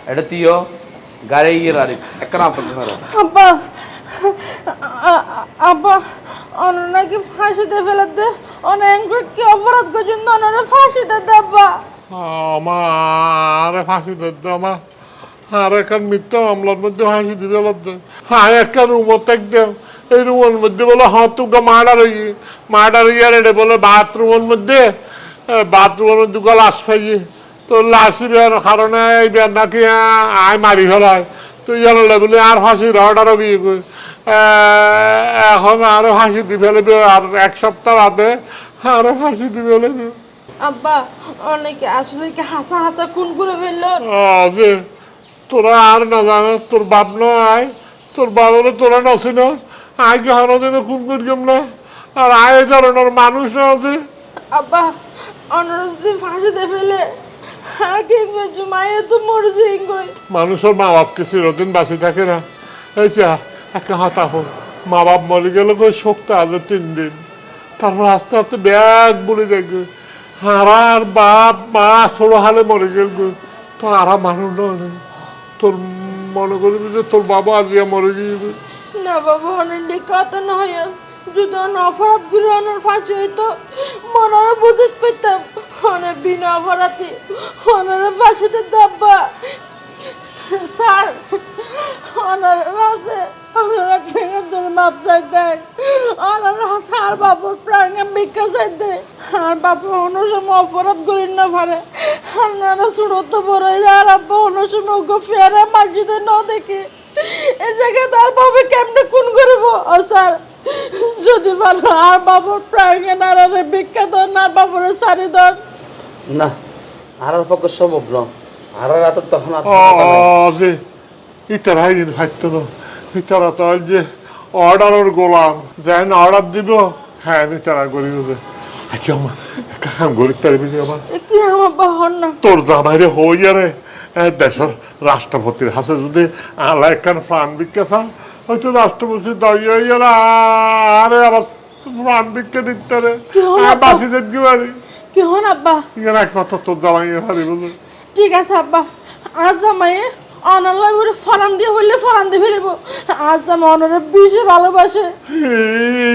এটা তুইও গাড়ি গিয়ে রাড়ি একটা আপত্তি করো আব্বা আব্বা অনার নাকি ফাঁসিতে ফেলাতে অনেক কি অপরাধ করছেন অনারা ফাঁসিতে দেব্বা আমার ফাঁসি দিতে আমার আর এখন মিথ্যা মামলার মধ্যে ফাঁসি দিবে বলতে হ্যাঁ একটা রুমও থাকতাম এই রুমের মধ্যে বলে হ্যাঁ তোকে মার্ডার ইয়ার এটা বলে বাথরুমের মধ্যে লাশ পাইয়ে তো লাশ বের কারণে এই বের নাকি আয় মারি ফেলায় তো জানলে বলে আর ফাঁসির অর্ডারও বিয়ে করি এখন আরো ফাঁসি দি ফেলবে আর এক সপ্তাহ বাদে আরো ফাঁসি দি ফেলবে আব্বা অনেকে আসলে কি হাসা হাসা খুন করে ফেললো যে তোরা আর না জানো তোর বাপ নয় তোর বাবারে তোরা নছি না আয় কি হানো দিনে খুন করিম না আর আয় ধরনের মানুষ না যে আব্বা অনারা যদি ফাঁসিতে ফেলে কি করছো মায়ের তো মরে দিন কই মানুষের মা বাপকে চিরদিন বাঁচি থাকে না এই চা একটা হাতা হোক মা বাপ মরে গেলে কই শোকটা আজ 3 দিন তারপর আস্তে আস্তে ব্যাগ বলে দেখবে আর বাপ মা ছোট হালে মরে গেল তো আর মানুষ নয় তোর মনে করবি যে তোর বাবা আজিয়া মরে গিয়েছে না বাবা অনেক কথা না হয় যদি অপরাধ করে অনার ফাঁসি হইতো মনারা বুঝে পেতাম অনেক বিনা অপরাধী অনারা ফাঁসিতে দাব্বা স্যার অনারা আছে অনারা ঠেঙে ধরে মাপ চাই দেয় অনারা স্যার বাবুর প্রাণে ভিক্ষা চাই দেয় আর বাবু অন্য সময় অপরাধ করেন না পারে আপনারা শুরুত বড় আর আব্বা অন্য সময় ওকে ফেরা মাঝিতে ন দেখে এই জায়গায় তার বাবা কেমনে খুন করব ও স্যার যদি ভালো আর বাবুর প্রাণে নারারে ভিক্ষা দেন না বাবুর সারি দেন না আর পক্ষে সম্ভব না আর রাত তখন যে ইটার হাই দিন ফাইতো না ইটারা তো যে অর্ডারের গোলাম যাই না অর্ডার দিব হ্যাঁ ইটারা করি আচ্ছা আমার একটা কাম করি পারবি আমার কি আমার বাহন না তোর জামাইরে হই আরে দেশের রাষ্ট্রপতির হাতে যদি আলা একখান প্রাণ ভিক্ষা চান হয়তো রাষ্ট্রপতি দাঁড়িয়ে আরে আবার প্রাণ ভিক্ষা দিতে রে বাসি দেখতে পারি কি হন আব্বা ইয়ার একমাত্র তোর জামাই হারি বুঝলি ঠিক আছে আব্বা আজ জামাইয়ে অনার বলে ফরান দিয়ে হইলে ফরান দিয়ে ফেলবো আজ জামা অনারে বেশি ভালোবাসে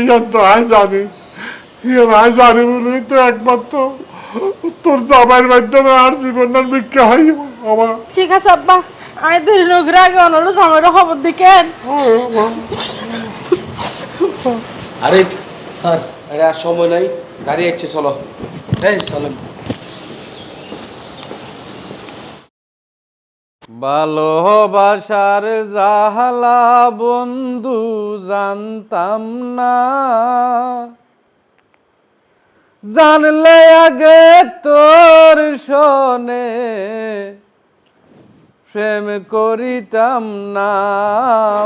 ইয়ার তো আয় জানি ইয়ার আয় জানি বলেই তো একমাত্র তোর জামাইয়ের মাধ্যমে আর জীবনের ভিক্ষা হয় আমার ঠিক আছে আব্বা আয় দেরি নগরে আগে অনার জামাইয়ের খবর দিকেন আরে স্যার এটা আর সময় নাই গাড়ি আসছে চলো এই চলো ভালোবাসার জাহালা বন্ধু জানতাম না জানলে আগে তোর শোনে প্রেম করিতাম না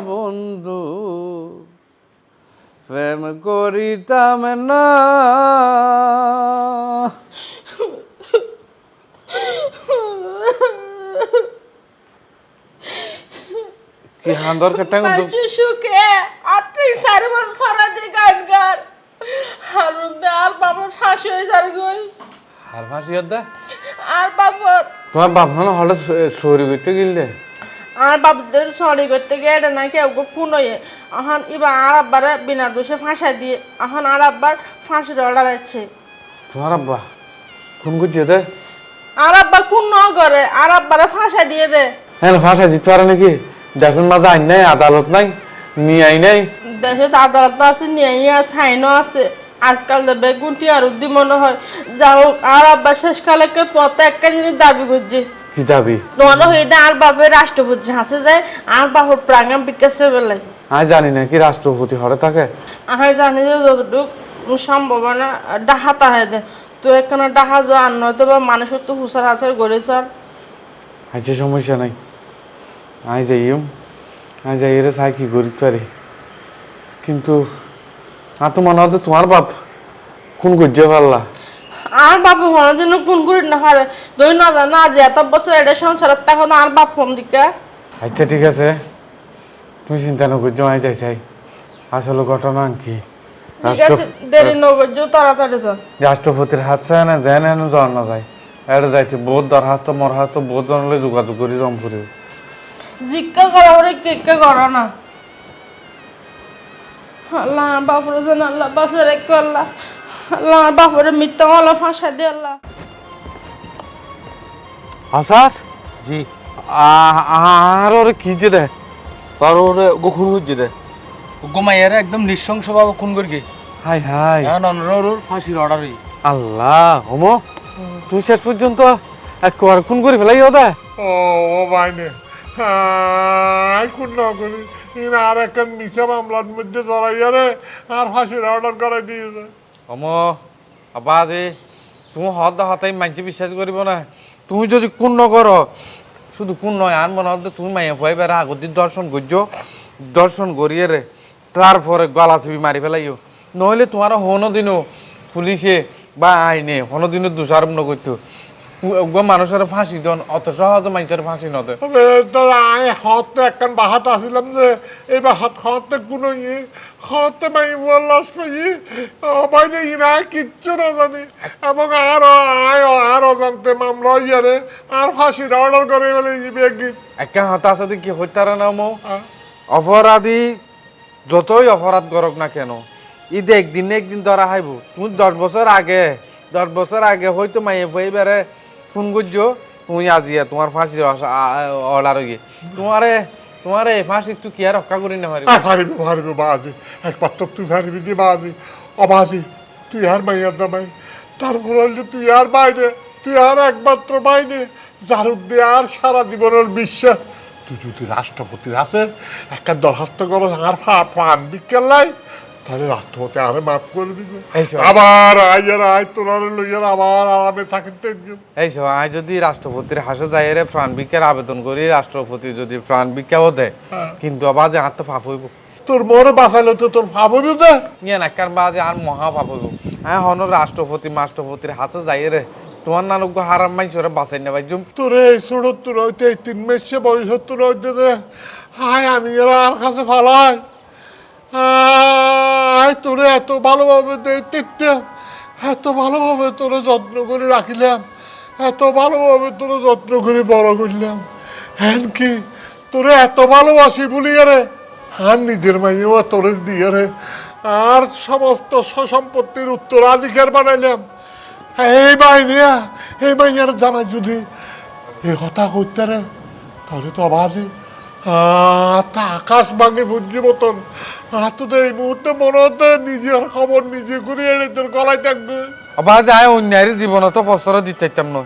বন্ধু প্রেম করিতাম না কি হান্দর কাটা মাঝে সুখে আটটি সাড়ে মাস সারা দিয়ে গান গান হারুন দে আর বাবার ফাঁসি হয়ে যাবে গই আর ফাঁসি দে আর বাবার তোমার বাপ না হলে সরি করতে গেলে আর বাবুদের সরি করতে গেলে নাকি ওকে খুন হয়ে এখন এবার আর আব্বারে বিনা দোষে ফাঁসাই দিয়ে এখন আর আব্বার ফাঁসির অর্ডার আছে তোমার আব্বা খুন করছে দে আর আব্বা খুন ন করে আর আব্বারে ফাঁসাই দিয়ে দে হ্যাঁ ফাঁসাই দিতে পারে নাকি দেশের মাঝে আইন নাই আদালত নাই নিয়ে আই নাই দেশে আদালত আছে নিয়ে আছে আইনও আছে আজকাল দেবে গুটি আর উদ্দি মনে হয় যা হোক আর আব্বা শেষকালেকে পথে একটা জিনিস দাবি করছে কি দাবি মনে হয় আর বাপের রাষ্ট্রপতি হাসে যায় আর বাপের প্রাঙ্গাম বিকাশে বেলায় আমি জানি না কি রাষ্ট্রপতি হরে থাকে আমি জানি যে যতটুকু সম্ভাবনা ডাহা তাহে দে তো এখানে ডাহা যা আর নয়তো বা মানুষের তো হুসার হাসার গড়েছ আচ্ছা সমস্যা নাই আমি যাই রে চাই কি করিতে পারি কিন্তু আর তো মনে হতো তোমার বাপ কোন করছে পারলা আর বাপ হওয়ার জন্য কোন করি না পারে দুই না জানা যে এত বছর এটা সংসারের তখন আর বাপ ফোন দিকে আচ্ছা ঠিক আছে তুমি চিন্তা না করছো আমি যাই চাই আসলে ঘটনা কি ঠিক আছে দেরি নগর তাড়াতাড়ি চল রাষ্ট্রপতির হাত চায় না যায় না জন না যায় এটা যাইতে বহুত দরখাস্ত মরখাস্ত বহুত জনলে যোগাযোগ করি রংপুরে জিজ্ঞা করা ওরে কেকে করো না। আল্লাহ আমার বাপরে যেন আল্লাহ বাসে রেখো আল্লাহ। আল্লাহ আমার বাপরে মিথ্যা মালা ফাঁসা দিয়ে আল্লাহ। আসার জি আর ওরে কি যে দে তার ওরে গোখুন হচ্ছে দে গোমাইয়ারে একদম নৃশংসভাবে খুন করি হাই হাই এখন ওর ফাঁসির অর্ডারই আল্লাহ হোমো তুই শেষ পর্যন্ত একবার খুন করে ফেলাই ওদা ও বাইনে আই কোন না করি আর একটা মিশা মামলার মধ্যে জড়াইয়া রে আর ফাঁসির অর্ডার করে দিয়েছে। হোমো আবা যে তুমি হদ হতাই মানছি বিশ্বাস করিব না। তুমি যদি কোন নকর শুধু কোন নয় আর মনে হতে তুমি মাইয়া ফুয়াই বেড়া আগর দিন দর্শন করিয়ে রে তারপরে গলা চিপি মারি ফেলাইও নহলে তোমার হনো দিনও পুলিশে বা আইনে হনো দিনও দোষারোপ নকরতো মানুষের ফাঁসি দন অত সহজে মানুষের ফাঁসি নদে আই হত একখান বাহাত আসিলাম যে এই বাহাত হতে কোনো ইয়ে হতে মাই লাশ পাই বাইনে ইনা কিচ্ছু না জানি এবং আর অজান্তে মামলা ইয়ারে আর ফাঁসির অর্ডার করে বলে একদিন একটা হতাশা কি হইতারে না মো অপরাধী যতই অপরাধ করক না কেন ঈদ একদিন না একদিন ধরা হাইব তুমি 10 বছর আগে হয়তো মাইয়ে ফুয়ে বেড়ে ফোন করছো তুমি আজিয়া তোমার ফাঁসির অর্ডার গিয়ে তোমারে ফাঁসি তুই কি আর রক্ষা করি না পারিব পারিব বাজি একবার তো তুই পারিবি দি বাজি অবাজি তুই আর মাইয়ার দামাই তারপর হইলে তুই আর বাইরে তুই আর একমাত্র বাইরে যার উদ্দে আর সারা জীবনের বিশ্বাস তুই যদি রাষ্ট্রপতির আছে একটা দরখাস্ত করো আর প্রাণ বিকেলাই তাহলে রাষ্ট্রপতি আরে মাফ করে দিবে আবার আয় তোরা লইয়ার আবার আরামে থাকতে এই সব আয় যদি রাষ্ট্রপতির হাসে যাই রে প্রাণ ভিক্ষার আবেদন করি রাষ্ট্রপতি যদি প্রাণ ভিক্ষাও দেয় কিন্তু আবার যে আর তো ফাপ হইব তোর মরে বাঁচাইলে তো তোর ফাপ হইব দে ইয়ে না কার বাজে আর মহা ফাপ হইব হ্যাঁ হন রাষ্ট্রপতির হাতে যাই রে তোমার নানুক হারাম মাইছরে বাঁচাই না ভাইজুম তোরে এই ছোট তোর হইতে 3 মাসে বয়স তোর হইতে দে হায় আমি আর কাছে ফালাই তোরে এত ভালোভাবে দেখতাম এত ভালোভাবে তোরে যত্ন করে রাখিলাম এত ভালোভাবে তোরে যত্ন করে বড় করলাম হ্যাঁ কি তোরে এত ভালোবাসি বলি রে আর নিজের মাইও তোরে দিয়ে রে আর সমস্ত সম্পত্তির উত্তরাধিকার বানাইলাম এই মাইয়ার জামাই যদি এ কথা করতে রে তাহলে তো আবাজই তা আকাশ ভাঙে বুঝলি মতন তো এই মুহূর্তে মনে হতে নিজের খবর নিজে করে এনে তোর গলায় থাকবে আবার যায় অন্যায়ের জীবন তো ফসর দিতে চাইতাম না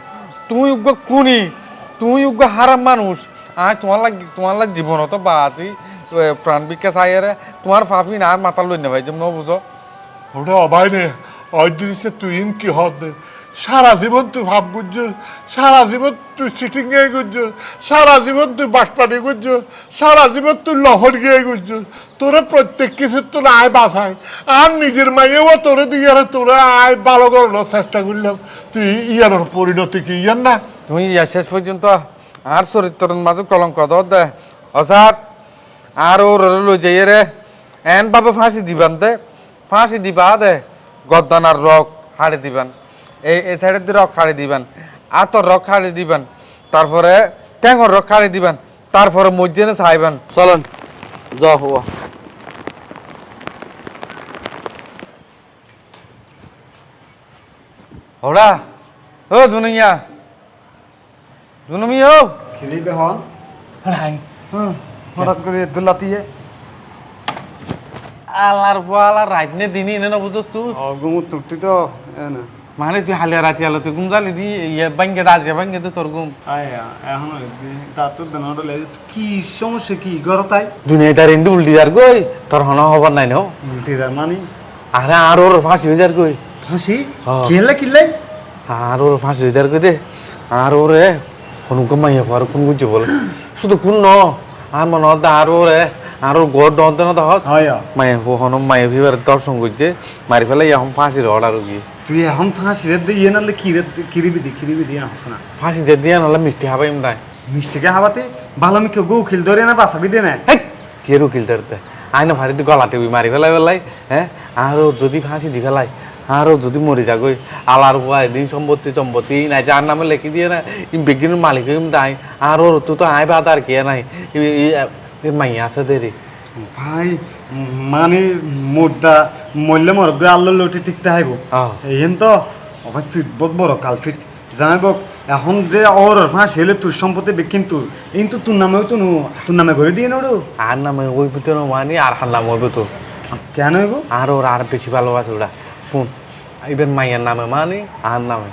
তুমি তুমি হারাম মানুষ আর তোমার লাগ জীবন তো বা আছি প্রাণ ভিক্ষা চাইরে তোমার ফাফি না আর মাথা লই না ভাই যেমন বুঝো ওটা অবাই নে ওই জিনিসে তুই কি হবে সারা জীবন তুই ভাব গুজ সারা জীবন তুই সিটিং গিয়ে গুজ সারা জীবন তুই বাসপাটি গুজ সারা জীবন তুই লহর গিয়ে গুজ তোরে প্রত্যেক কিছু তোর আয় বাসায় আর নিজের মাইয়েও তোরে দিয়ে তোরে আয় ভালো করানোর চেষ্টা করলাম তুই ইয়ার পরিণতি কি ইয়ার না তুমি শেষ পর্যন্ত আর চরিত্রের মাঝে কলঙ্ক দে অসার আর ওর লই যাই রে এন ভাবে ফাঁসি দিবান দে ফাঁসি দিবা দে গদ্দানার রক হাড়ে দিবেন এই সাইডের দিয়ে রক হাড়ে দিবেন আর তোর রক হাড়ে দিবেন তারপরে ট্যাঙ্গর রক হাড়ে দিবেন তারপরে মসজিদে চাইবেন চলেন যা হওয়া হরা ও জুনিয়া জুনুমি ও খেলিবে হন হঠাৎ করে দুলাতিয়ে আল্লাহর ফুয়ালা রাত নে দিনই এনে না বুঝছ তুই গুমুর তুটি তো না মানে তুই হালিয়া রাতি আলো তুই ঘুম জালি দি ইয়ে বাঙ্গে দাজে বাঙ্গে দে তোর ঘুম আয়া এখন দাঁতুর দানা ওটা কি সমস্যা কি গর তাই দুনিয়া তার ইন্দু উল্টি যার গই তোর হন হবার নাই না উল্টিদার মানি আরে আর ওর ফাঁসি হয়ে যার গই ফাঁসি খেলে কিনলে আর ওর ফাঁসি হয়ে যার গই দে আর ওরে কোন কমাইয়া পার কোন গুজে বলে শুধু কোন ন আর মনে হতে আর ওরে আর ওর গড় দন্তে না হস হয়া মায়ে হন মায়ে ভিবার দর্শন করছে মারি ফেলে এখন ফাঁসির অর্ডার গিয়ে তুই এখন ফাঁসি রে ইয়ে নালে কিরিবি দি আসে না ফাঁসি দিয়ে দিয়ে নাহলে মিষ্টি হাবাইম তাই মিষ্টিকে হাবাতে ভালো আমি কেউ গৌ খিল ধরে না বাসাবি দে না কে রুকিল ধরতে আইনা ভারিতে গলা টেবি মারি ফেলাই হ্যাঁ আর যদি ফাঁসি দি ফেলাই আরও যদি মরে যাগই আলার হুয়া এদিন সম্পত্তি নাই যার নামে লেখি দিয়ে না বেগিনের মালিক দায় আর ওর তো আয় বাদ আর কে নাই মাইয়া আছে দেরি ভাই মানে মোদ্দা মরলে মরবে আল্লাহ লটি টিকতে হাইব এইহেন তো অবাই তুই বহুত বড় কালফিট জানাইব এখন যে ওর ফাঁস হেলে তোর সম্পত্তি বেকিন তোর নামেও তো তোর নামে ঘরে দিয়ে নড়ু আর নামে ওই ভিতরে মানি আর হার নাম হইব তো কেন হইব আর ওর আর বেশি ভালোবাসে ওরা শুন এবার মাইয়ার নামে মানে আর নামে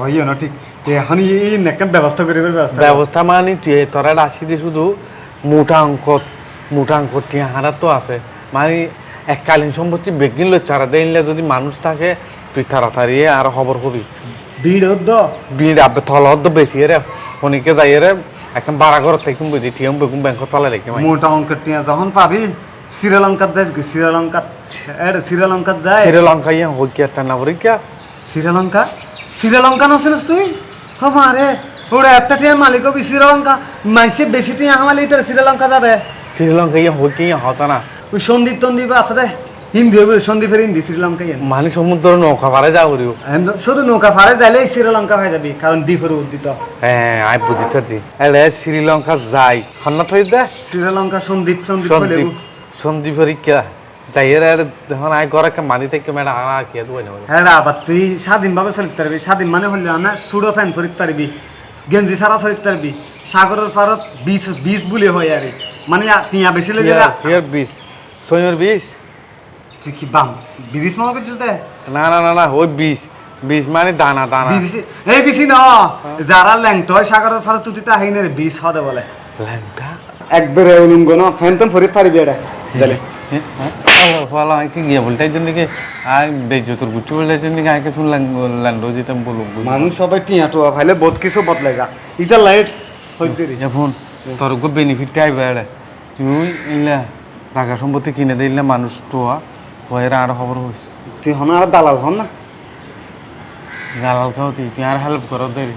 ওই না ঠিক এখন এই একটা ব্যবস্থা করিবার ব্যবস্থা মানে তুই তোরা রাশি দিয়ে শুধু মোটা অঙ্ক টিয়া হারার তো আছে মানে এককালীন সম্পত্তি বেগিন লই তারা দিলে যদি মানুষ থাকে তুই তাড়াতাড়ি আর খবর হবি ভিড় হদ্দ বিড় আবে থল হদ্দ বেশি রে ফোনিকে যাই রে এখন বাড়া ঘর থেকে বুঝি টিএম বেগুন ব্যাংক তলে রেখে মোটা অঙ্কের টিয়া যখন পাবি শ্রীলঙ্কার যাই শ্রীলঙ্কার যায় শ্রীলঙ্কা ইয়া হই কি একটা না বলি কে শ্রীলঙ্কা নছিস তুই মারে ওরা একটা টিয়া মালিক হবি শ্রীলঙ্কা মানুষের বেশি টিয়া হামালি তোর শ্রীলঙ্কা যাবে শ্রীলঙ্কা ইয়া হই কি হতা না ওই সন্দীপ তন্দীপ আছে রে হিন্দি হবে সন্দীপের হিন্দি শ্রীলঙ্কা মানে সমুদ্র নৌকা পারে যা করিও শুধু নৌকা ফারে যাইলে শ্রীলঙ্কা হয়ে যাবি কারণ দ্বীপের উদ্দিত হ্যাঁ আই বুঝিতেছি এলে শ্রীলঙ্কা যাই হন্না থই দে শ্রীলঙ্কা সন্দীপ সন্দীপের কে যাই রে যখন আই ঘরে মানি থেকে মেডা আর কি দুই না হ্যাঁ আবার তুই স্বাধীন ভাবে চলিতে পারবি স্বাধীন মানে হলে না সুডো ফ্যান চলিতে পারবি গেঞ্জি ছাড়া চলিতে পারবি সাগরের পারত বিষ বুলি হয় আর মানে টিয়া বেশি লেগে হিয়ার 20 সোনির 20 তুই কি বাম বিদেশ মনে করছিস দে না ওই 20 মানে দানা এই বিসি না যারা ল্যাংট হয় সাগরের পারত তুই তা হাইনের বিষ হদে বলে ল্যাংটা একবারে উলুঙ্গ না ফ্যান ফরি পারবি এটা জালে ভালো আইকে গিয়ে বলতে জন্য কি আই বেজতর গুচ্ছু বলতে জন্য কি আইকে শুন ল্যান্ডো যেতাম বলুন মানুষ সবাই টিয়া টোয়া ফাইলে বহুত কিছু বদলাই যা ইটা লাইট হইতে রে এখন তোর গো বেনিফিট আইবে রে তুই ইলা জায়গা সম্পত্তি কিনে দিলে মানুষ তোয়া তোয়ের আর খবর হইস তুই হন আর দালাল হন না গালাল খাও তুই আর হেল্প করো দেরি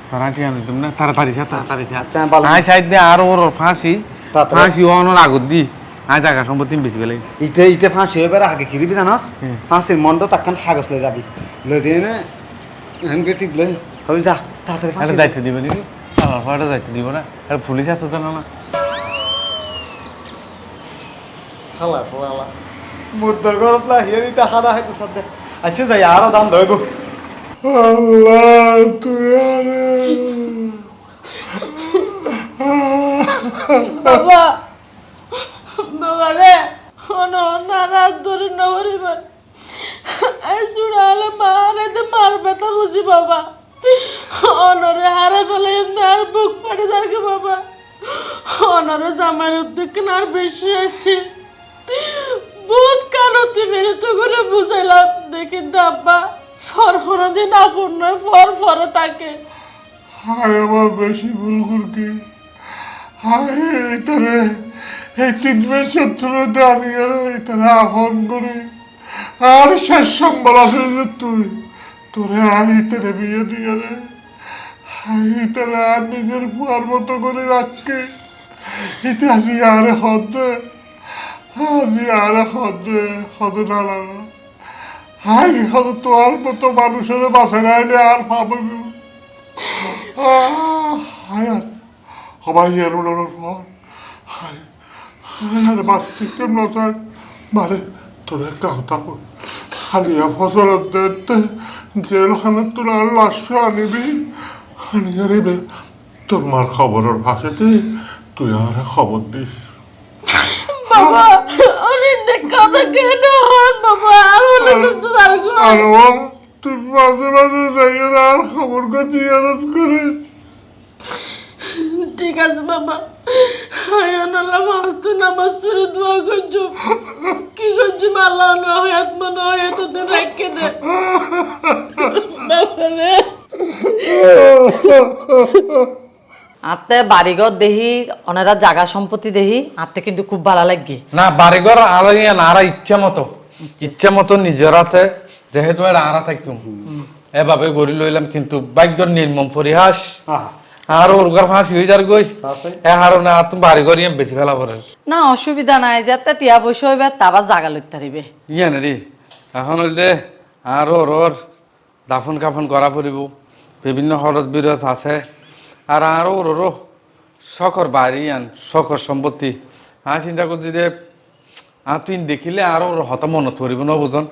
তারা টিয়া নিতাম না তাড়াতাড়ি আচ্ছা ভালো আই সাইড দিয়ে আর ওর ফাঁসি অনর আগত দি আই জায়গা সম্পত্তি বেশি বেলাই ইতে ফাঁসি এবার আগে কি দিবি জানাস ফাঁসির মন্দ তাকান কাগজ লয়ে যাবি লয়ে যাই না হ্যান্ড টিপ লয়ে হই যা তাড়াতাড়ি ফাঁসি যাইতে দিবে নাকি আমার ফাটা যাইতে দিব না আর পুলিশ আছে তো না হালা হালা মুদ্দর গরত লা হিয়ারিটা হারা হয়তো সাথে আসে যাই আরো দাম ধইব আল্লাহ তুই আরে বাবা রে নানা ধরে নরিবার এই চূড়ালে মারে মার ব্যথা বুঝি বাবা অনরে হারে ফেলে আর বুক ফাটে থাকে বাবা অনরে জামাইয়ের উদ্যোগ আর বেশি আসছে বহুত কানতি মেরে তো করে বুঝাইলাম দেখি দাব্বা ফরফরা দিন আপন নয় ফরফরে থাকে হায় আমার বেশি ভুল করকি হায় এইটারে এই 3 মাস শত্রু দাঁড়িয়ে এইটারে আহ্বান করে আর শেষ সম্বল আসলে যে তুই তোরে আইতারে বিয়ে দিয়ে রে আইতারে আর নিজের ফুয়ার মতো করে রাখকে ইতালি আর হদে হদে না হাই হদে তোর মতো মানুষের বাসে রাইলে আর পাবো হায় আর সবাই এর উড়ানোর পর হায় আর বাঁচতে নয় মারে তোর একটা কথা খালিয়া ফসলের দেখতে জেলখানে তোর আর লাশ আনিবি আনিয়ে রেবে তোর মার খবরের ভাষাতে তুই আর খবর দিস বাবা অনেক কথা কেন হন বাবা আর হলে তো পারবো আর তুই মাঝে মাঝে যাইয়ে আর খবর জিজ্ঞাস করিস ঠিক আছে বাবা আয়ানাল্লাহ মাস্ত নামাজ পড়ে দোয়া করছো কি করছো আল্লাহ না হয়াত মনে হয় তোদের রেখে দে বাবা রে আত্মে বাড়িঘর দেহি ওনারা জায়গা সম্পত্তি দেহি আত্মে কিন্তু খুব ভালো লাগে না বাড়িঘর আলাদা না আর ইচ্ছা মতো নিজের হাতে যেহেতু আরা থাকুম এভাবে গড়ি লইলাম কিন্তু ভাগ্যর নির্মম পরিহাস আর ওর ঘর ফাঁসি হয়ে যার গই এ হারো না তুমি বাড়ি ঘর বেশি ফেলা পড়ে না অসুবিধা নাই যাতে টিয়া পয়সা হইবে তারপর জায়গা লইতে পারিবে ইয়ে না রে এখন হইলে আর ওর দাফন কাফন করা পড়িব বিভিন্ন হরত বিরত আছে আর আরও ওরও শখর বাড়ি আন শখর সম্পত্তি চিন্তা করছি যে তুই দেখিলে আরও ওর হত মনত করিব ন বুঝন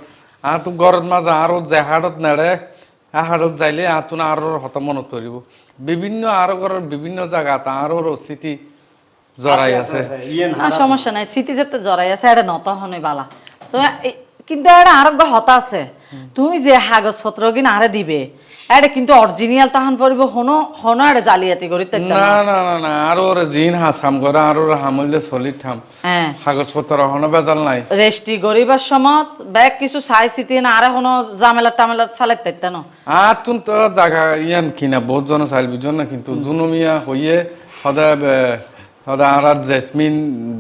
তো ঘরের মাঝে আরও যে হাটত নেড়ে হাটত যাইলে তুন আরও হত মনত করিব বিভিন্ন আরও ঘরের বিভিন্ন জায়গা আরও স্মৃতি জড়াই আছে না সমস্যা নাই স্মৃতি যেতে জড়াই আছে এটা নত হনে বালা তো কিন্তু এটা আরোগ্য হতা আছে তুমি যে কাগজপত্র কিনা আরে দিবে এটা কিন্তু অরিজিনাল তাহান পড়ব হনো হনো এটা জালিয়াতি করি না না না না আর ওর জিন হাসাম করে আর ওর হামলে সলিড থাম হ্যাঁ কাগজপত্র হনো বেজাল নাই রেস্টি গরিবার সময় ব্যাগ কিছু চাই চিতি না আরে হনো জামেলা টামেলা ফেলে তাইতে না আর তুন তো জায়গা ইয়ান কিনা বহুত জন চাইল বুঝন না কিন্তু জুনুমিয়া হইয়ে সদায় সদায় আর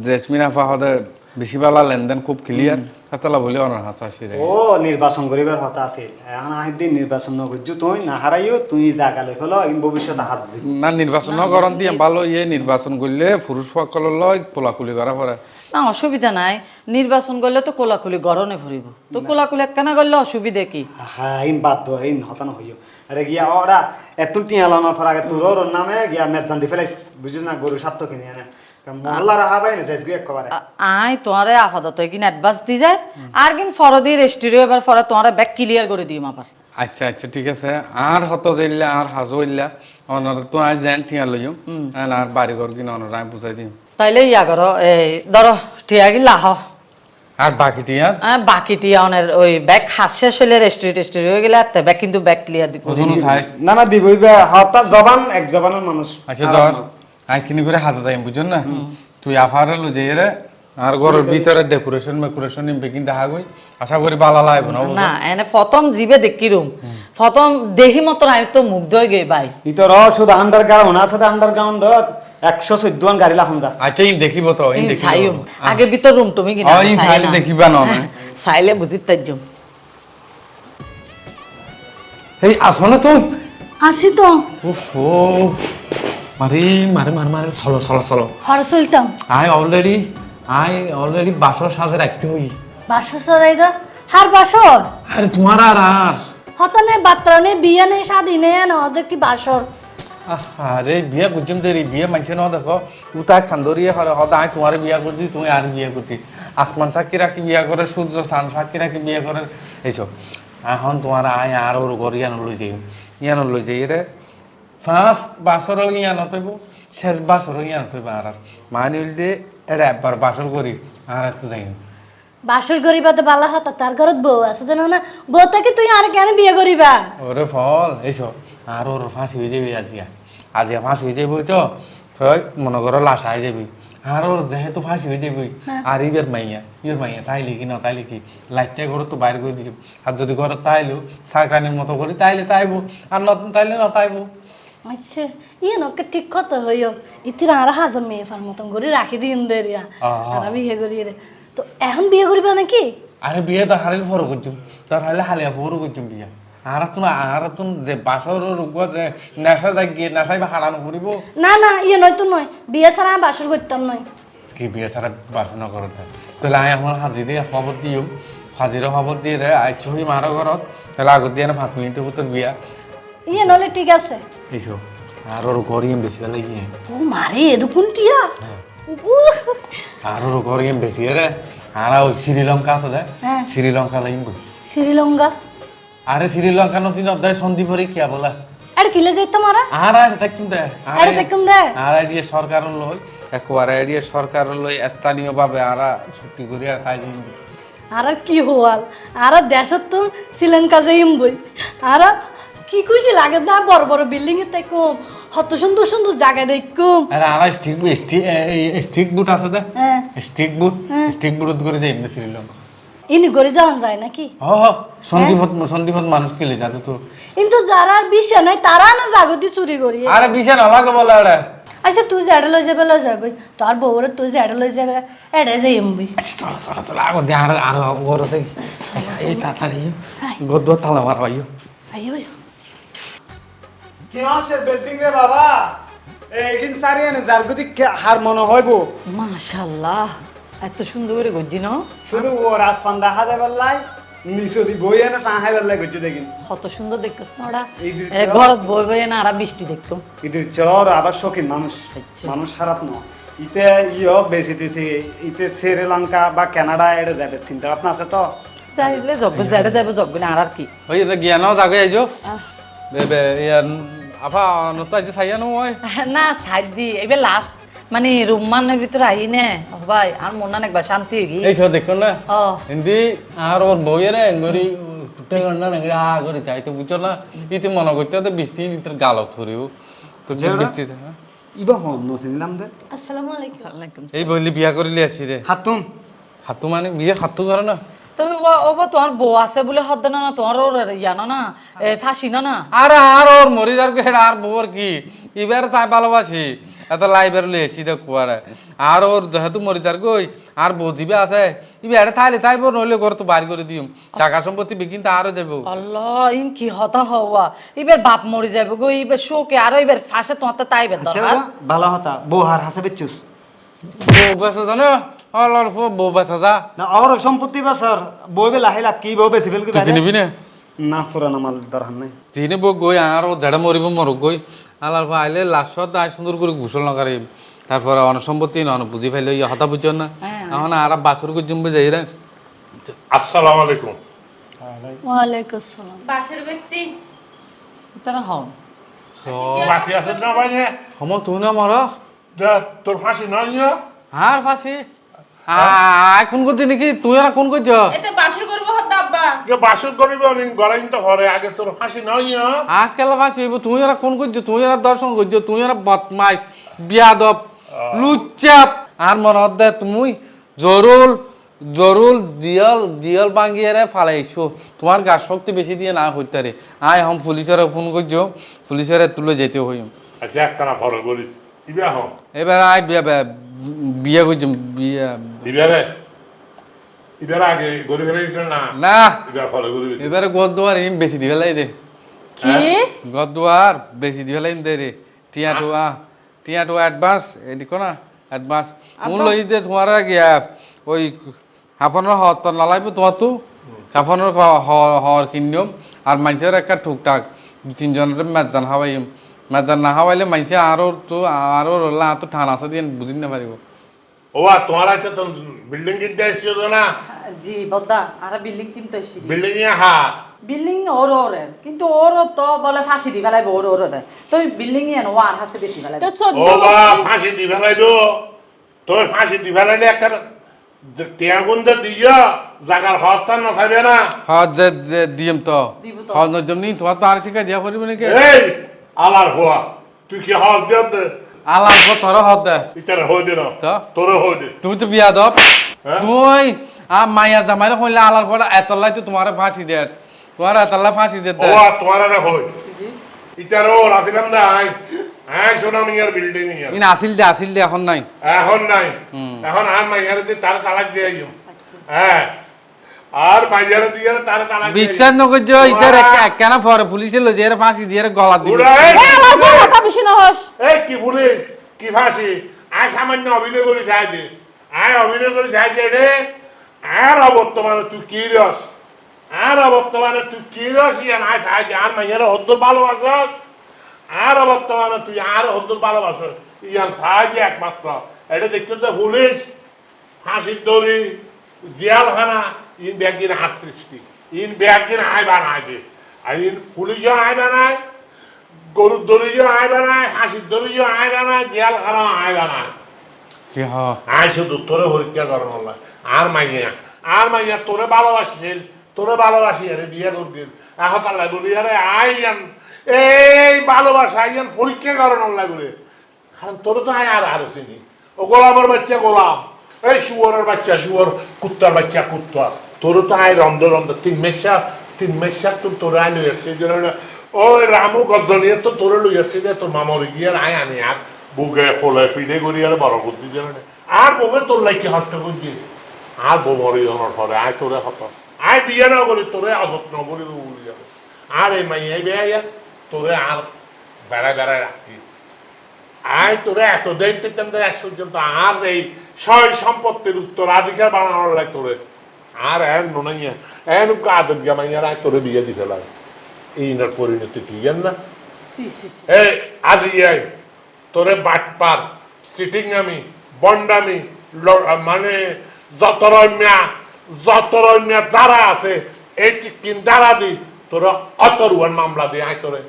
জেসমিন আফা সদায় বেশি বেলা লেনদেন খুব ক্লিয়ার তালা বলে অনার হাসা আসি ও নির্বাচন করিবার কথা আছে এখন দিন নির্বাচন নগরজু তুই না হারাইও তুই জাগালে ফেলো ভবিষ্যতে হাত দিবি না নির্বাচন করন দিয়ে ভালো নির্বাচন করলে পুরুষ সকল লয় কোলাকুলি করা পড়ে না অসুবিধা নাই নির্বাচন করলে তো কোলাকুলি গরনে ভরিব তো কোলাকুলি একখানা করলে অসুবিধা কি হ্যাঁ ইন বাধ্য ইন হতানো হইও আরে গিয়া ওরা এত টিয়ালানোর পর আগে তোর নামে গিয়া মেজান দি ফেলাইস বুঝিস না গরু স্বার্থ কিনে আনে মহল্লা রাহা পাই না যাইস একবারে আই তোমারে আপাতত কিন অ্যাডভান্স দি যায় আর কিন ফরদি রেস্টিরিও এবার ফরে তোমারে ব্যাগ ক্লিয়ার করে দিম আবার আচ্ছা আচ্ছা ঠিক আছে আর হত যাইলে আর হাজো ইল্লা অনার তো আজ জান ঠিয়া লইম আর বাড়ি ঘর কিনা অনার আমি বুঝাই দিম তাইলে ইয়া করো এই ধরো টিয়া গিলা হ আর বাকি টিয়া বাকি টিয়া অনের ওই ব্যাগ হাস শেষ হইলে রেস্টিরি হয়ে গেলে এত ব্যাগ কিন্তু ব্যাগ ক্লিয়ার দি ওজন সাইজ না না দিবই হঠাৎ জবান এক জবানের মানুষ আচ্ছা ধর আইখিনি করে হাজা যাই বুঝুন না তুই আফারে লো যাই রে আর ঘরের ভিতরে ডেকোরেশন মেকোরেশন নিমবে কিন্তু হাগই আশা করি বালা লাইব না না এনে প্রথম জিবে দেখি রুম প্রথম দেহি মতন আমি তো মুগ্ধ হয়ে গই ভাই ইতর শুধু আন্ডারগ্রাউন্ড আছে আন্ডারগ্রাউন্ড 114 গাড়ি লাখন যা আচ্ছা ইন দেখিব তো ইন দেখিব ছাইম আগে ভিতর রুম তুমি কিনা ইন ছাইলে দেখিবা না ছাইলে বুঝি তাইজম এই আসো না তুই আসি তো ওফো মারে মারে মারে মারে চলো চলো চলো হর চলতাম আই অলরেডি বাসর সাজে রাখতে হই বাসর সদাই দা হার বাসর আরে তোমার আর হতনে বাত্রানে বিয়ে নেই শাদি নেই না ওদের কি বাসর আরে বিয়া করছিম দেরি বিয়ে মানছে না দেখো উতা খান্দরিয়ে হদা আই তোমার বিয়া করছি তুমি আর বিয়া করছি আসমান সাক্ষী রাখি বিয়া করে সূর্য স্থান সাক্ষী রাখি বিয়ে করে এইসব এখন তোমার আই আর ওর ঘর ইয়ান লই যাই রে ফার্স্ট বাসরও ইয়ান হইব শেষ বাসরও ইয়ান হইব আর মানে হইলে এটা একবার বাসর করি আর এত যাই বাসর করিবা তো বালা হতা তার ঘরত বউ আছে তো না বউ থেকে তুই আর কেন বিয়ে করিবা ওরে ফল এইসব আর ওর ফাঁসি হয়ে যাবি আজিয়া ফাঁসি হয়ে যাবি তো তুই মনে করো লাশ আই যাবি আর ওর যেহেতু ফাঁসি হয়ে যাবি আর ইবের মাইয়া তাইলে কি না তাইলে কি লাইটটা ঘরে তো বাইর করে দিছি আর যদি ঘরে তাইলেও সাকরানির মতো করি তাইলে তাইবো আর নতুন তাইলে না তাইবো আচ্ছা ইয়ে নকে ঠিক কথা হইও ইতির আর হাজার মেয়ে ফার মতন করে রাখি দিন দেরিয়া আর বিয়ে করি রে তো এখন বিয়ে করিবা নাকি আরে বিয়ে তো হারিল ফরো করছুম তোর হাইলে হালিয়া ফরো করছুম বিয়া আর তুমি যে বাসর রোগ যে নেশা যাই গিয়ে নেশাই বা হারানো করিব না না ইয়ে নয় তো নয় বিয়ে ছাড়া আমি বাসর করতাম নয় কি বিয়ে ছাড়া বাসনা করতে তাহলে আমি আমার হাজিরে খবর দিও হাজিরে খবর দিয়ে রে আইছি হই মারো ঘরত তাহলে আগত দিয়ে 5 মিনিটের ভিতর বিয়া ইয়ে নলে ঠিক আছে এইসব আর ওর ঘর ইয়ে বেশি লাগে গিয়ে ও মারে এদু কোনটিয়া আর ওর ঘর ইয়ে বেশি রে আর ওই শ্রীলঙ্কা আছে যে শ্রীলঙ্কা লাগিম শ্রীলঙ্কা আরে শ্রীলঙ্কা নসিন অধ্যায় সন্ধিপুরে কি বলা আর কিলে যাইতো মারা আর দেখুন দে আর দেখুন দে আর আইডিয়া সরকার লই একবার আইডিয়া সরকার লই স্থানীয়ভাবে আর চুক্তি করি আর তাই দিন আর কি হওয়াল আর দেশত তো শ্রীলঙ্কা যাইম বই আর কি খুশি লাগে না বড় বড় বিল্ডিং এ তাই কম হত সুন্দর সুন্দর জায়গা দেখুম আরে আর স্টিক বুট আছে দে স্টিক বুট করে যাই শ্রীলঙ্কা ইনি করে যাওয়া যায় নাকি সন্ধিপথ মানুষ কেলে যাতে তো কিন্তু যারা বিষয় নাই তারা না জাগতি চুরি করি আরে বিষয় না লাগে বলে আরে আচ্ছা তুই যেটা লই যাবে লই যাবি তোর বউরে তুই যেটা লই যাবে এটাই যাই এমবি চলো চলো চলো আগো দে আর ঘরতে এই তাড়াতাড়ি গদ তালা মার ভাইও আইও কি আছে বিল্ডিং রে বাবা এইদিন সারিয়ে না জারগুদি হার মনে হইব মাশাআল্লাহ এত সুন্দর করে গজি না শুধু ও রাজপান দেখা যাবে লাই নিচে বই এনে চা খাইবার লাগে গেছে দেখিন কত সুন্দর দেখছিস না ওরা এই যে ঘরত বই বই না আর বৃষ্টি দেখতো ঈদের চর আবার শৌখিন মানুষ আচ্ছা। মানুষ খারাপ নয় ইতে বেশিতেছি ইতে শ্রীলঙ্কা বা কানাডা এটা যাবে চিন্তা ভাবনা আছে তো চাইলে যজ্ঞ যাইতে যাবে যজ্ঞ না আর কি ওই এটা জ্ঞান জাগে আইজো বেবে ইয়ান আফা নতা যে সাইয়া নয় না সাইড দি এবার লাস্ট মানে রুমানের ভিতরে আই নে ভাই আর মন একবার শান্তি হয়ে গিয়ে এই তো দেখুন না ও হিন্দি আর ওর বইয়ের এঙ্গরি টুটে গন্ডা নেংরা আগরে যাইতে বুঝছো না ইতে মনে করতে তো বৃষ্টি নিতর গালত ধরিও তো বৃষ্টি ইবা হন নছিলাম দে আসসালামু আলাইকুম ওয়ালাইকুম এই বইলি বিয়া করিলে আসি রে হাতুন হাতু মানে বিয়ে হাতু করে না তুমি তোমার বউ আছে বলে হদ না তোমার ওর ইয়ানো না ফাঁসি না আরে আর ওর মরি যার হেড আর বউর কি এবার তাই ভালোবাসি এত লাইব্রেরি লিয়ে এসি দেখ কুয়ারে আর ওর যেহেতু মরি যার গই আর বউ জিবে আছে ইবে এটা থাইলে তাই বউ নইলে ঘর তো বাড়ি করে দিম টাকা সম্পত্তি বিকিন আরো যাবো আল্লাহ ইন কি হতা হওয়া এবার বাপ মরে যাবে গো এবার শোকে আরো এবার ফাঁসে তোমার তো তাই বেতন আর ভালো হতা বহার হাসাবে চুস বউ বেসা জানো অলর বউ বেসা যা না আর সম্পত্তি বা স্যার বইবে লাহিলা কি বউ বেশি ফেলকে তুই কিনবি না না পুরানা মাল দরকার নাই চিনি বউ গই আর ঝাড়া মরিব মরক গই আলার আইলে লাস্ট আয় সুন্দর করে ঘুষল নকারি তারপরে অনেক সম্পত্তি নন বুঝি ফেলে হতা বুঝছ না এখন আর বাসর করে জমবে যাই রে আসসালামু আলাইকুম ওয়ালাইকুম আসসালাম বাসের ব্যক্তি তারা হন বাকি আছে না বাইরে হম তুই না মর যা তোর ফাঁসি নয় ইয়া? আর ফাঁসি আয় কোন করছি নাকি তুই আর কোন করছ এতে বাসর করব হত আব্বা যে বাসর করিব অনেক গড়াইন তো ঘরে আগে তোর ফাঁসি নয় ইয়া? আজকাল ফাঁসি হইব তুই আর কোন করছ তুই আর দর্শন করছ তুই আর বদমাইশ বিয়াদব লুচ্চাপ আর মনত দে তুমি জরুল জরুল দিয়াল দিয়াল বাঙ্গিয়ারে ফালাইছো তোমার গাছ শক্তি বেশি দিয়ে না হইতে রে আয় হম পুলিশের ফোন করছো পুলিশের তুলে যেতে হইম আচ্ছা একটা না ফলো করিস ইবা হন এবার আয় বিয়া বিয়া করছি বিয়া ইবারে ইবারে আগে গরিবের না না ইবা ফলো করিবি এবারে গদ্দুয়ার ইম বেশি দিয়ে লাই দে কি গদ্দুয়ার বেশি দিয়ে লাই দে রে টিয়া টু অ্যাডভান্স এদিকো না অ্যাডভান্স মূল এই যে তোমার গিয়া ওই হাফানোর হওয়ার তো নালাইব তোমার তো হাফানোর হওয়ার কিনিয়ম আর মানুষের একটা টুকটাক তিনজনের মেজান হাওয়াইম মেজান না হাওয়াইলে মানুষে আরো তো আরো রোলা তো ঠান আছে দিয়ে বুঝি না পারিব ও তোমার আছে তো বিল্ডিং কিনতে আসছিল না জি বদ্দা আর বিল্ডিং কিনতে এসেছি বিল্ডিং এ হা বিল্ডিং ওর কিন্তু ওর তো বলে ফাঁসি দি ফেলাইব ওর তো বিল্ডিং এ ও আর হাসে বেশি ফেলাইব তো ও বা ফাঁসি দি ফেলাইলো তোর ফাঁসি দি ফেলাইলে একটা টিয়াগুন্দে দিয়া জাগার হস্তান না খাইবে না হ্যাঁ দিম তো দিব তো। হ্যাঁ নজম নি তোমার তো আর শিখা দিয়া করিব নাকি এই আলার হওয়া তুই কি হস দেব দে আলার পর তোর হদ দে ইতারে হই দে না তো? তোরে হই দে তুমি তো বিয়া দব হ্যাঁ? তুই মাইয়া জামাইরে কইলে আলার পর এতলাই তো তোমার ফাঁসি দে তোমার এতলা ফাঁসি দে ও তোমার আরে হই ইতারে ও রাখিলাম না আই আই সোনা মিয়ার বিল্ডিং ইয়া ইন আসিল দে এখন নাই এখন নাই এখন আর মাইয়ারে দিয়ে তার তালাক দিয়ে আইম হ্যাঁ আর মাইয়ারে দিয়ে তার তালাক দিয়ে বিশ্বাস নকর ইতার কেন পরে পুলিশে লই যে ফাঁসি দিয়ে গলা দিবে উড়া এই আমার বউ কথা বেশি না হস এই কি বলি কি ফাঁসি আয় সামান্য অভিনয় করে যাই দে আয় অভিনয় করে যাই দে রে আর বর্তমানে তুই কি রস আর বর্তমানে তুই কি রস ইয়ান আয় খাই দে আর মাইয়ারে হদ্দুর ভালোবাসস আর বর্তমানে তুই আর হদ্দুর ভালোবাসস ইয়ান খাই দে একমাত্র এটা দেখতে তো পুলিশ ফাঁসির দড়ি জিয়ালখানা ইন ব্যাগিন হাত সৃষ্টি ইন ব্যাগিন আয় বানায় দে আর ইন পুলিশও আয় বানায় গরুর দড়িও আয় বানায় হাসির দড়িও আয় বানায় জিয়ালখানা আয় বানায় কি হ্যাঁ আয় শুধু তোরে পরীক্ষা করার নয় আর মাইয়া তোরে ভালোবাসিছিল তোরে ভালোবাসি আরে বিয়ে করবি এখন তার বলি আরে আইয়ান এই ভালোবাসা আইয়ান পরীক্ষা করার লাগবে কারণ তোরে তো আয় আর আরো চিনি ও গোলামের বাচ্চা গোলাম এই শুয়ারের বাচ্চা শুয়ার কুত্তার বাচ্চা কুত্তা তোরে তো আয় রন্ধ তিন মেশা তোরে আয় লই আসছে ওই রামু গদ্দ নিয়ে তো তোরে লই আসছে যে তোর মামর গিয়ে আয় আনি আর বুকে ফলে ফিডে করি আর বড় বুদ্ধি দেবে আর বউকে তোর লাইকি হস্ত করছি আর বউ মরি অনর ফলে আয় তোরে হত আয় বিয়ে না করি তোরে আদত ন করি বলি যাবে আর এই মাইয়াই বেয়া তোরে আর বেড়ায় রাখি আয় তোরে এত দেন এক পর্যন্ত আর এই সয় সম্পত্তির উত্তরাধিকার বানানোর লাগে তোরে আর এন নোনাইয়া এন কাদের জামাইয়ার আয় তোরে বিয়ে দিতে লাগে এই নার পরিণতি কি জান না সি সি সি। এই আজ ইয়াই তোরে বাটপার সিটিং আমি বন্ডামি মানে যত রম্যা দ্বারা আছে এই টিকিন দ্বারা দি তোরা অতরুয়ান মামলা দিয়ে আয় তোরে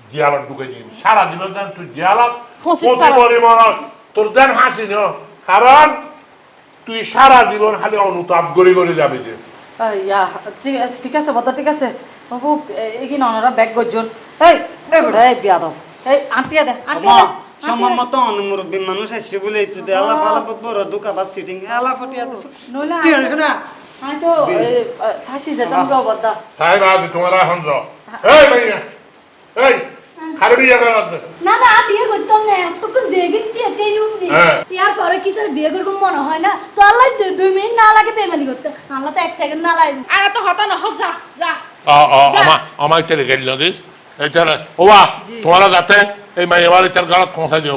জিয়ালত ঢুকে দিবি সারা দিন দেন তুই জিয়ালত প্রতি পরিমাণ তোর দেন হাসি ন কারণ তুই সারা জীবন খালি অনুতাপ গড়ি গড়ি যাবি যে ইয়া ঠিক আছে বদা ঠিক আছে বাবু এগিন ওনারা ব্যাগ গজন এই বেবড়া এই বিয়াদব এই আন্টিয়া দে আন্টিয়া দে সময় মতো মুরব্বী মানুষ আসছে বলে একটু আলাপ আলাপ বড় দোকাবার সিটিং আলাপ হটিয়া নইলে ঠিক না আই তো ফাঁসি যেতাম গো বদা সাহেব আজ তোমার এখন যাও এই ভাইয়া এই খারবি জায়গা মধ্যে না না বিয়ে করতাম না এতক্ষণ দেখেন তেতে উঠনি হ্যাঁ। ইয়ার পরে কি তোর বিয়ে করবো মনে হয় না তো আল্লাহ 2 মিনিট না লাগে বেমানি করতে আল্লাহ তো 1 সেকেন্ড না লাগে আর তো হতা না যা যা আমার তেলে গেল দিস এইটার ওবা তোমারা যাতে এই মাই এবার এটার গাড়ত পৌঁছাই দিও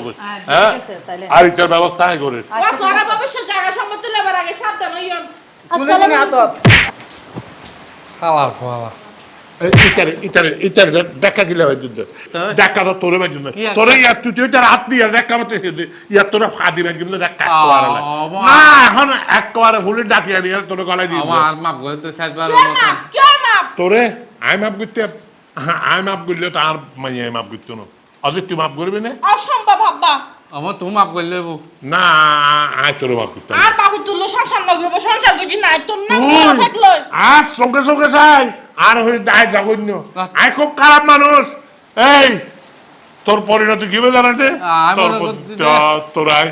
হ্যাঁ ঠিক আছে তাইলে আর এটার ব্যবস্থা আই করে ও তোরা ভবিষ্যৎ জায়গা সম্পত্তি লেবার আগে সাবধান হইও আসসালামু আলাইকুম হালা ফালা ইটার দেখা গিলা হয় দিতে দেখা তো তোরে বাই দিতে তোরে ইয়ার তুই এটার হাত দিয়ে দেখা মতে ইয়ার তোরা ফাদি বাই দিতে দেখা একবারে না এখন একবারে ফুলে ডাকিয়া নিয়ে তোরে গলায় দিয়ে আমার মাপ করে তো শেষবার কে মাপ কে মাপ তোরে আই মাপ করতে আই মাপ করলে তো আর মাইয়া মাপ করতে না অজিত তুই মাপ করবি না অসম্ভব আব্বা আমার তুমি মাপ করলে না আই তোরে মাপ করতে আর বাবু তুললো সংসার নগরব সংসার করছি নাই তোর নাম থাকলো আর সঙ্গে সঙ্গে চাই আর হয়ে দায় জঘন্য আই খুব খারাপ মানুষ এই তোর পরিণতি কি হবে জানাতে আমি মনে করছি তোরাই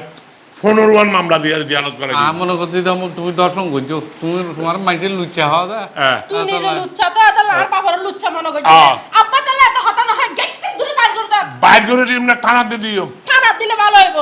ফোনরওয়ান মামলা দিয়ে দিয়ালত করে আমি মনে করছি তুমি দর্শন করছো তুমি তোমার মাইন্ডের লুচ্চা হওয়া যায় তুই নিজে লুচ্চা তো এত আর বাবার লুচ্চা মনে করছিস হ্যাঁ। আব্বা তাহলে এত হতা না হয় গেট দূরে বাইর করে দাও বাইর করে দিম না থানাতে দিও থানা দিলে ভালো হইব